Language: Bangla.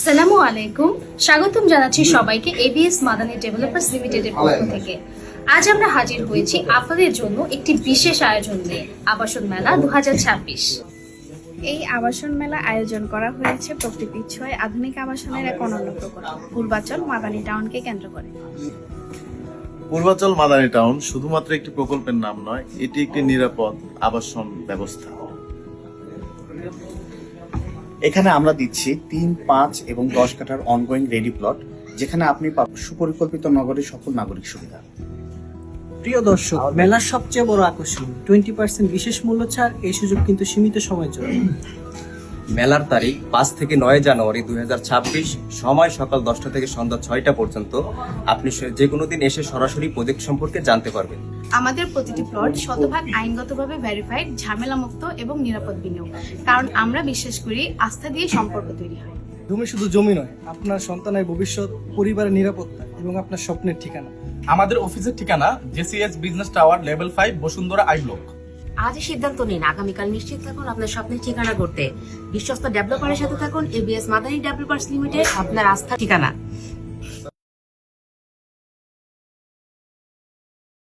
আসসালামু আলাইকুম, স্বাগতম জানাচ্ছি সবাইকে এবিএস মাদানী ডেভেলপার্স লিমিটেডের পক্ষ থেকে। আজ আমরা হাজির হয়েছি আপনাদের জন্য একটি বিশেষ আয়োজন নিয়ে, আবাসন মেলা 2026। এই আবাসন মেলা আয়োজন করা হয়েছে প্রকৃতির ছোঁয়ায় আধুনিক আবাসনের এক অনন্য প্রকল্প পূর্বাচল মাদানী টাউনকে কেন্দ্র করে। পূর্বাচল মাদানী টাউন শুধুমাত্র একটি প্রকল্পের নাম নয়, এটি একটি নিরাপদ আবাসন ব্যবস্থা। এখানে আমরা দিচ্ছি 3, 5 এবং 10 কাঠার অনগোয়িং রেডি প্লট, যেখানে আপনি পাবেন সুপরিকল্পিত নগরীর সকল নাগরিক সুবিধা। প্রিয় দর্শক, মেলার সবচেয়ে বড় আকর্ষণ 20% বিশেষ মূল্য ছাড়। এই সুযোগ কিন্তু সীমিত সময়ের জন্য। মেলার তারিখ 5 থেকে 9 জানুয়ারি 2026, সময় সকাল 10টা থেকে সন্ধ্যা 6টা পর্যন্ত। আপনি যে কোনো দিন এসে সরাসরি প্রজেক্ট সম্পর্কে জানতে পারবেন। আমাদের প্রতিটি প্লট শতভাগ আইনগতভাবে ভেরিফাইড, ঝামেলামুক্ত এবং নিরাপদ বিনিয়োগ, কারণ আমরা বিশ্বাস করি আস্থা দিয়ে সম্পর্ক তৈরি হয়। জমি শুধু জমি নয়, আপনার সন্তানের ভবিষ্যৎ, পরিবারের নিরাপত্তা এবং আপনার স্বপ্নের ঠিকানা। আমাদের অফিসের ঠিকানা জেসিএস business tower, level 5, Bashundhara I block. আজই সিদ্ধান্ত নিন, আগামীকাল নিশ্চিত থাকুন আপনার স্বপ্নের ঠিকানা করতে। বিশ্বস্ত ডেভেলপারের সাথে থাকুন। এবিএস মাদানী ডেভেলপার্স লিমিটেড, আপনার আস্থার ঠিকানা।